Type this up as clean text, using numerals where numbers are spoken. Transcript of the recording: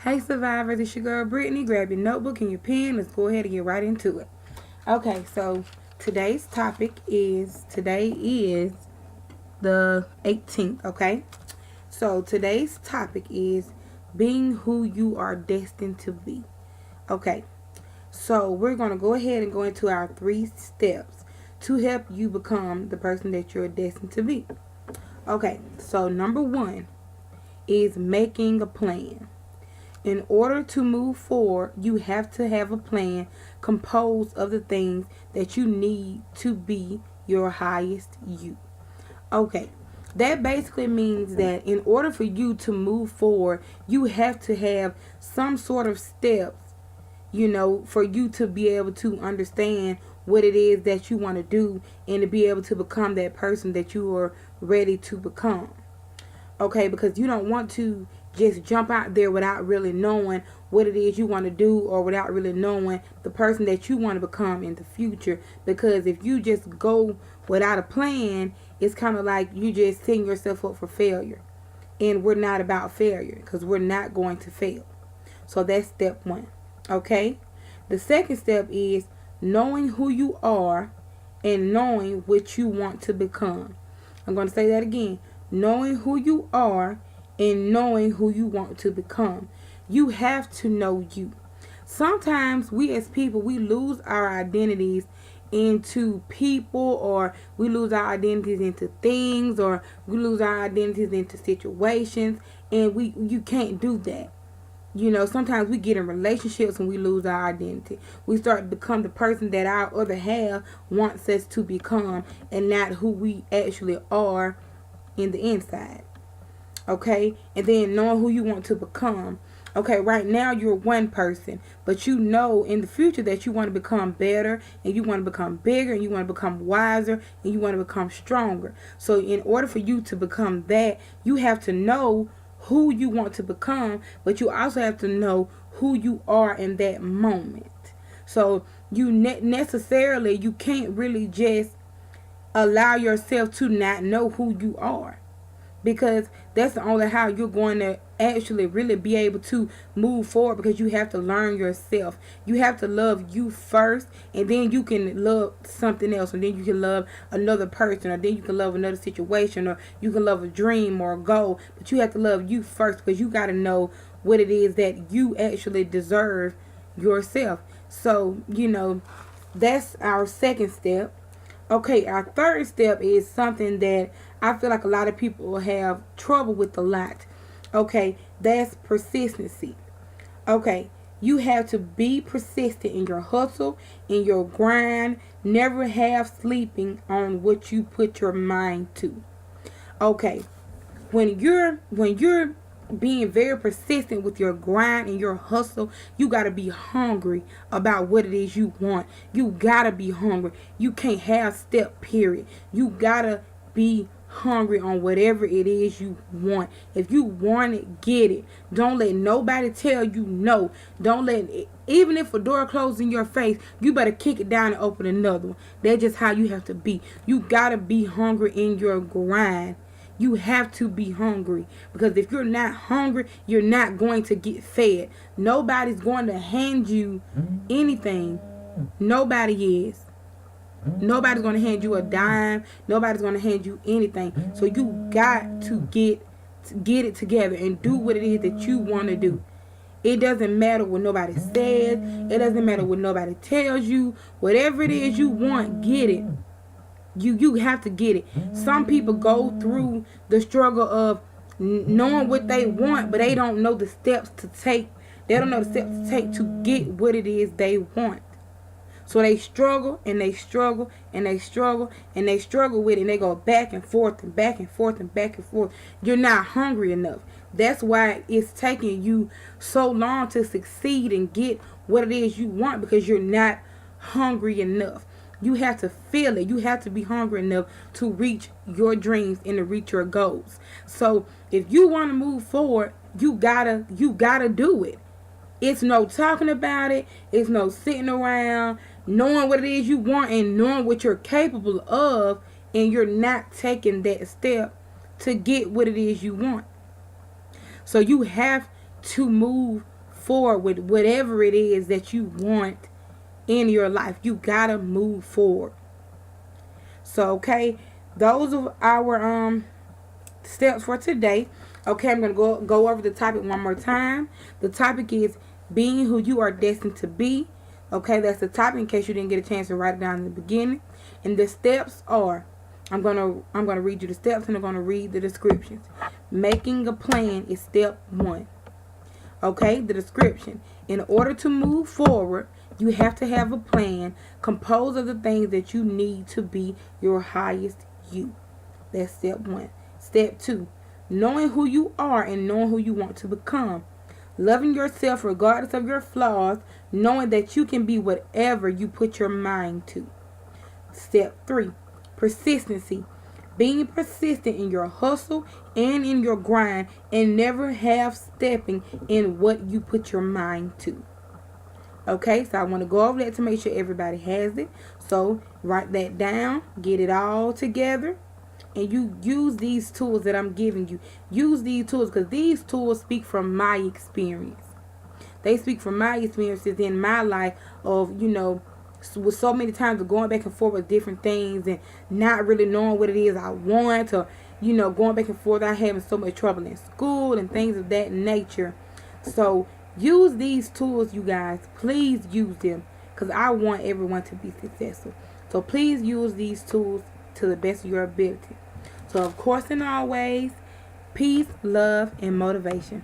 Hey survivors, it's your girl Brittny. Grab your notebook and your pen. Let's go ahead and get right into it. Okay, so today is the 18th, okay? So today's topic is being who you are destined to be. Okay. So we're going to go ahead and go into our 3 steps to help you become the person that you're destined to be. Okay. So number 1 is making a plan. In order to move forward, you have to have a plan composed of the things that you need to be your highest you. Okay. That basically means that in order for you to move forward, you have to have some sort of steps, for you to be able to understand what it is that you want to do and to be able to become that person that you are ready to become. Okay, because you don't want to just jump out there without really knowing what it is you want to do, or without really knowing the person that you want to become in the future. Because if you just go without a plan, it's kind of like you just setting yourself up for failure. And we're not about failure, because we're not going to fail. So that's step 1. Okay? The second step is knowing who you are and knowing what you want to become. I'm going to say that again. Knowing who you are and knowing who you want to become. You have to know you. Sometimes we as people, we lose our identities into people, or we lose our identities into things, or we lose our identities into situations, and you can't do that. Sometimes we get in relationships and we lose our identity. We start to become the person that our other half wants us to become, and not who we actually are in the inside. Okay? And then knowing who you want to become. Okay, right now you're one person, but you know in the future that you want to become better, and you want to become bigger, and you want to become wiser, and you want to become stronger. So in order for you to become that, you have to know who you want to become, but you also have to know who you are in that moment. So you necessarily, you can't really just allow yourself to not know who you are, because that's the only how you're going to actually really be able to move forward, because you have to learn yourself. You have to love you first, and then you can love something else, and then you can love another person, or then you can love another situation, or you can love a dream or a goal. But you have to love you first, because you got to know what it is that you actually deserve yourself. So that's our second step. Okay, our third step is something that I feel like a lot of people have trouble with a lot. Okay, that's persistency. Okay, you have to be persistent in your hustle, in your grind. Never have sleeping on what you put your mind to. Okay, when you're being very persistent with your grind and your hustle, you got to be hungry about what it is you want. You got to be hungry. You can't have step, period. You got to be hungry on whatever it is you want. If you want it, get it. Don't let nobody tell you no. Don't let it, even if a door closes in your face, you better kick it down and open another one. That's just how you have to be. You got to be hungry in your grind. You have to be hungry, because if you're not hungry, you're not going to get fed. Nobody's going to hand you anything. Nobody is. Nobody's going to hand you a dime. Nobody's going to hand you anything. So you got to get it together and do what it is that you want to do. It doesn't matter what nobody says. It doesn't matter what nobody tells you. Whatever it is you want, get it. You have to get it. Some people go through the struggle of knowing what they want, but they don't know the steps to take. They don't know the steps to take to get what it is they want. So they struggle and they struggle and they struggle and they struggle with it, and they go back and forth and back and forth and back and forth. You're not hungry enough. That's why it's taking you so long to succeed and get what it is you want, because you're not hungry enough. You have to feel it. You have to be hungry enough to reach your dreams and to reach your goals. So if you want to move forward, you gotta do it. It's no talking about it. It's no sitting around knowing what it is you want and knowing what you're capable of, and you're not taking that step to get what it is you want. So you have to move forward with whatever it is that you want in your life. You gotta move forward. So, okay, those are our steps for today. Okay, I'm gonna go over the topic one more time. The topic is being who you are destined to be. Okay, that's the topic in case you didn't get a chance to write it down in the beginning. And the steps are, I'm gonna read you the steps and I'm gonna read the descriptions. Making a plan is step 1. Okay, the description. In order to move forward, you have to have a plan composed of the things that you need to be your highest you. That's step 1. Step 2, knowing who you are and knowing who you want to become. Loving yourself regardless of your flaws, knowing that you can be whatever you put your mind to. Step 3, persistency. Being persistent in your hustle and in your grind and never half stepping in what you put your mind to. Okay, so I want to go over that to make sure everybody has it. So write that down, get it all together, and you use these tools that I'm giving you. Use these tools because these tools speak from my experience. They speak from my experiences in my life of, with so many times of going back and forth with different things and not really knowing what it is I want, or going back and forth. I having so much trouble in school and things of that nature. So use these tools, you guys. Please use them because I want everyone to be successful. So please use these tools to the best of your ability. So of course and always, peace, love, and motivation.